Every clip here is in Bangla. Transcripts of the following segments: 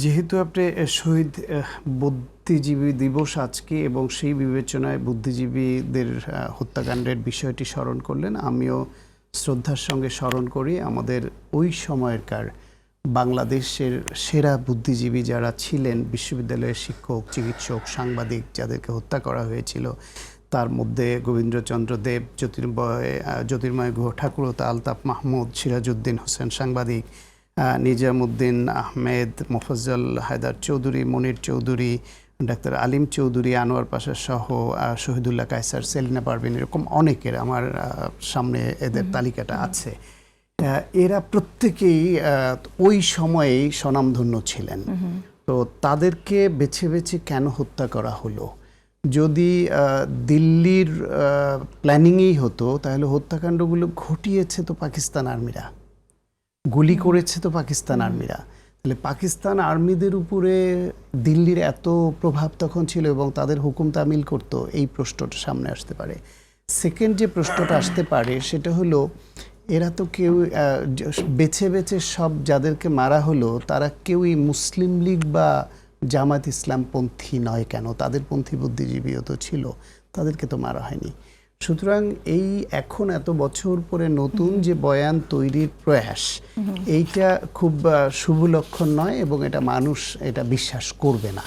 যেহেতু আপনি শহীদ বুদ্ধিজীবী দিবস আজকে এবং সেই বিবেচনায় বুদ্ধিজীবীদের হত্যাকাণ্ডের বিষয়টি স্মরণ করলেন, আমিও শ্রদ্ধার সঙ্গে স্মরণ করি আমাদের ওই সময়কার বাংলাদেশের সেরা বুদ্ধিজীবী যারা ছিলেন, বিশ্ববিদ্যালয়ের শিক্ষক, চিকিৎসক, সাংবাদিক যাদেরকে হত্যা করা হয়েছিল। তার মধ্যে গোবিন্দচন্দ্র দেব, জ্যোতির্ময় গুহ ঠাকুরতা, আলতাফ মাহমুদ, সিরাজউদ্দিন হোসেন সাংবাদিক, নিজামুদ্দিন আহমেদ, মোফাজ্জল হায়দার চৌধুরী, মনির চৌধুরী, ডাক্তার আলিম চৌধুরী, আনোয়ার পাশা সহ শহীদুল্লাহ কায়সার, সেলিনা পারভিন, এরকম অনেকের আমার সামনে এদের তালিকাটা আছে। এরা প্রত্যেকেই ওই সময়েই স্বনামধন্য ছিলেন। তো তাদেরকে বেছে বেছে কেন হত্যা করা হলো? যদি দিল্লির প্ল্যানিংই হতো তাহলে হত্যাকাণ্ডগুলো ঘটিয়েছে তো পাকিস্তান আর্মিরা, গুলি করেছে তো পাকিস্তান আর্মিরা। তাহলে পাকিস্তান আর্মিদের উপরে দিল্লির এত প্রভাব তখন ছিল এবং তাদের হুকুম তামিল করতো, এই প্রশ্নটা সামনে আসতে পারে। সেকেন্ড যে প্রশ্নটা আসতে পারে সেটা হলো, এরা তো কেউ বেছে বেছে সব যাদেরকে মারা হলো তারা কেউই মুসলিম লীগ বা জামাত ইসলাম পন্থী নয় কেন? তাদের পন্থী বুদ্ধিজীবীও তো ছিল, তাদেরকে তো মারা হয়নি। সুতরাং এই এখন এত বছর পরে নতুন যে বয়ান তৈরির প্রয়াস, এইটা খুব শুভ লক্ষণ নয় এবং এটা মানুষ এটা বিশ্বাস করবে না।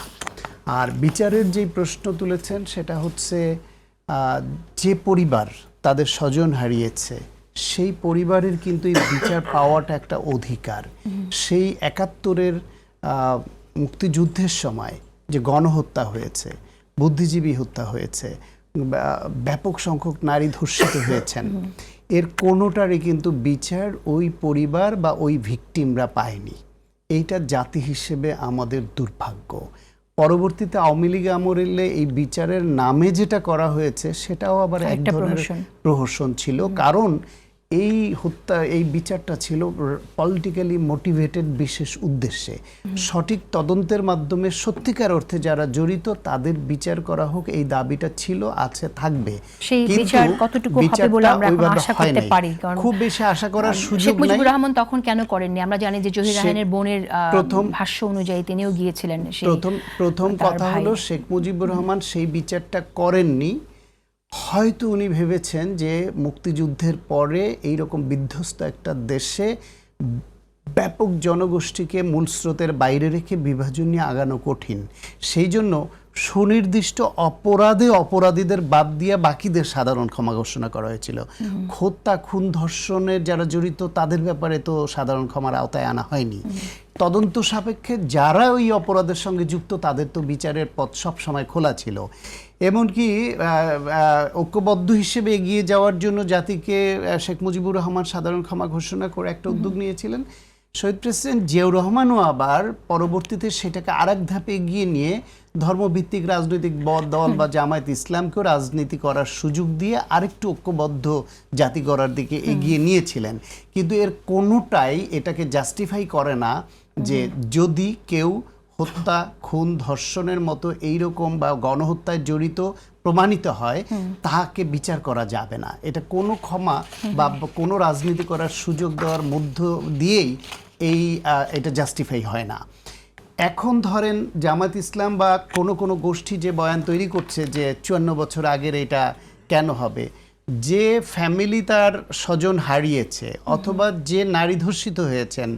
আর বিচারের যেই প্রশ্ন তুলেছেন সেটা হচ্ছে, যে পরিবার তাদের স্বজন হারিয়েছে সেই পরিবারের কিন্তু এই বিচার পাওয়াটা একটা অধিকার। সেই ৭১-এর মুক্তিযুদ্ধের সময় যে গণহত্যা হয়েছে, বুদ্ধিজীবী হত্যা হয়েছে, ব্যাপক সংখ্যক নারী ধর্ষিত হয়েছেন, এর কোনোটারই কিন্তু বিচার ওই পরিবার বা ওই ভিকটিমরা পায়নি। এইটা জাতি হিসেবে আমাদের দুর্ভাগ্য। পরবর্তীতে আওয়ামী লীগ আমলে এই বিচারের নামে যেটা করা হয়েছে সেটাও আবার এক ধরনের প্রহসন ছিল, কারণ এই বিচারটা ছিল পলিটিক্যালি মোটিভেটেড বিশেষ উদ্দেশ্যে। সঠিক তদন্তের মাধ্যমে সত্যিকার অর্থে যারা জড়িত তাদের বিচার করা হোক, এই দাবিটা ছিল, আছে, থাকবে। খুব বেশি আশা করার সুযোগ নাই। মুজিবুর রহমান তখন কেন করেননি? আমরা জানি যে জহির রায়হানের বোনের ভাষ্য অনুযায়ী তিনিও গিয়েছিলেন। প্রথম কথা হলো, শেখ মুজিবুর রহমান সেই বিচারটা করেননি। হয়তো উনি ভেবেছেন যে মুক্তিযুদ্ধের পরে এইরকম বিধ্বস্ত একটা দেশে ব্যাপক জনগোষ্ঠীকে মূল স্রোতের বাইরে রেখে বিভাজন নিয়ে আগানো কঠিন। সেই জন্য সুনির্দিষ্ট অপরাধীদের বাদ দিয়ে বাকিদের সাধারণ ক্ষমা ঘোষণা করা হয়েছিল। হত্যা, খুন, ধর্ষণের যারা জড়িত তাদের ব্যাপারে তো সাধারণ ক্ষমার আওতায় আনা হয়নি। তদন্ত সাপেক্ষে যারা ওই অপরাধের সঙ্গে যুক্ত তাদের তো বিচারের পথ সব সময় খোলা ছিল। এমনকি ঐক্যবদ্ধ হিসেবে এগিয়ে যাওয়ার জন্য জাতিকে শেখ মুজিবুর রহমান সাধারণ ক্ষমা ঘোষণা করে একটা উদ্যোগ নিয়েছিলেন। শহীদ প্রেসিডেন্ট জিয়াউর রহমানও আবার পরবর্তীতে সেটাকে আরেক ধাপে এগিয়ে নিয়ে ধর্মভিত্তিক রাজনৈতিক দল বা জামায়াত ইসলামকেও রাজনীতি করার সুযোগ দিয়ে আরেকটু ঐক্যবদ্ধ জাতি গড়ার দিকে এগিয়ে নিয়েছিলেন। কিন্তু এর কোনোটাই এটাকে জাস্টিফাই করে না যে যদি কেউ হত্যা, খুন, ধর্ষণের মতো এইরকম বা গণহত্যায় জড়িত প্রমাণিত হয়, তাহাকে বিচার করা যাবে না। এটা কোনো ক্ষমা বা কোনো রাজনীতি করার সুযোগ দেওয়ার মধ্য দিয়েই এটা জাস্টিফাই হয় না। এখন ধরেন জামাত ইসলাম বা কোনো গোষ্ঠী যে বয়ান তৈরি করছে যে ৫৪ বছর আগের এটা কেন হবে, যে ফ্যামিলি তার স্বজন হারিয়েছে অথবা যে নারী ধর্ষিত হয়েছেন,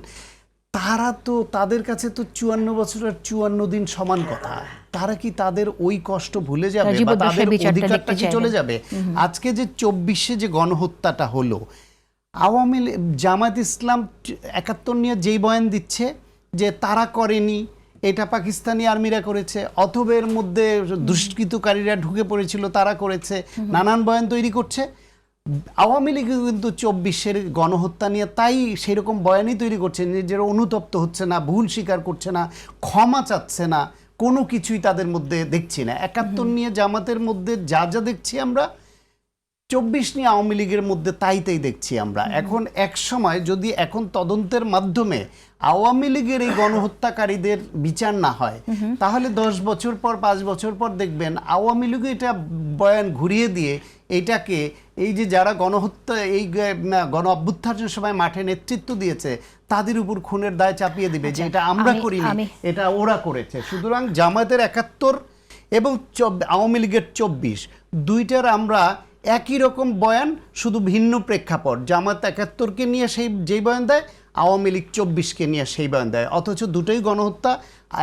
তাদের কাছে তো ৫৪ বছর আর ৫৪ দিন সমান কথা। তারা কি তাদের ওই কষ্ট ভুলে যাবে বা তাদের অধিকারটা কি চলে যাবে? আজকে যে ২৪-এ যে গণহত্যাটা হলো, আওয়ামী জামায়াত ইসলাম ৭১ নিয়ে যেই বয়ান দিচ্ছে যে তারা করেনি, এটা পাকিস্তানি আর্মিরা করেছে, অথবা এর মধ্যে দুষ্কৃতকারীরা ঢুকে পড়েছিল তারা করেছে, নানান বয়ান তৈরি করছে। আওয়ামী লীগ কিন্তু ২৪-এর গণহত্যা নিয়ে তাই সেরকম বয়ানই তৈরি করছে, নিজেরা অনুতপ্ত হচ্ছে না, ভুল স্বীকার করছে না, ক্ষমা চাচ্ছে না, কোনো কিছুই তাদের মধ্যে দেখছি না। ৭১ নিয়ে জামাতের মধ্যে যা দেখছি আমরা, ২৪ নিয়ে আওয়ামী লীগের মধ্যে তাই দেখছি আমরা। এখন এক সময় যদি এখন তদন্তের মাধ্যমে আওয়ামী লীগের এই গণহত্যাকারীদের বিচার না হয়, তাহলে ১০ বছর পর, ৫ বছর পর দেখবেন আওয়ামী লীগ এটা বয়ান ঘুরিয়ে দিয়ে এইটাকে এই যে যারা গণহত্যা এই গণ অভ্যুত্থানের সময় মাঠে নেতৃত্ব দিয়েছে তাদের উপর খুনের দায় চাপিয়ে দিবে যে এটা আমরা করিনি, এটা ওরা করেছে। সুতরাং জামায়াতের ৭১ এবং আওয়ামী লীগের ২৪ দুইটার আমরা একই রকম বয়ান, শুধু ভিন্ন প্রেক্ষাপট। জামায়াত ৭১কে নিয়ে যেই বয়ান দেয়, আওয়ামী লীগ ২৪কে নিয়ে সেই বয়ান দেয়, অথচ দুটোই গণহত্যা।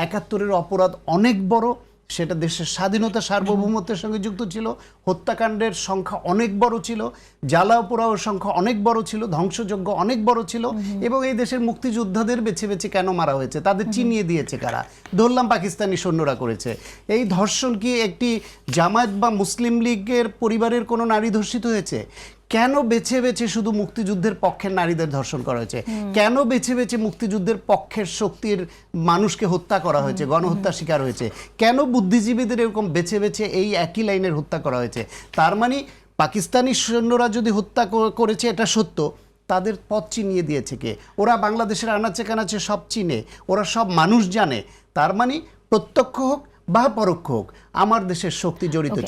৭১-এর অপরাধ অনেক বড়, সেটা দেশের স্বাধীনতা সার্বভৌমত্বের সঙ্গে যুক্ত ছিল, হত্যাকাণ্ডের সংখ্যা অনেক বড় ছিল, জ্বালাও পোড়াওয়ের সংখ্যা অনেক বড় ছিল, ধ্বংসযজ্ঞ অনেক বড় ছিল। এবং এই দেশের মুক্তিযোদ্ধাদের বেছে বেছে কেন মারা হয়েছে, তাদের চিনিয়ে দিয়েছে কারা? ধরলাম পাকিস্তানি সৈন্যরা করেছে। এই ধর্ষণ কি একটি জামায়াত বা মুসলিম লীগের পরিবারের কোনো নারী ধর্ষিত হয়েছে? কেন বেছে বেছে শুধু মুক্তিযুদ্ধের পক্ষের নারীদের ধর্ষণ করা হয়েছে? কেন বেছে বেছে মুক্তিযুদ্ধের পক্ষের শক্তির মানুষকে হত্যা করা হয়েছে, গণহত্যা শিকার হয়েছে? কেন বুদ্ধিজীবীদের এরকম বেছে বেছে এই একই লাইনের হত্যা করা হয়েছে? তার মানে পাকিস্তানি সৈন্যরা যদি হত্যা করেছে এটা সত্য, তাদের পথ চিনিয়ে দিয়েছে কে? ওরা বাংলাদেশের আনাচে কানাচে সব চিনে, ওরা সব মানুষ জানে। তার মানে প্রত্যক্ষ হোক বা পরোক্ষ হোক, আমার দেশের শক্তি জড়িত।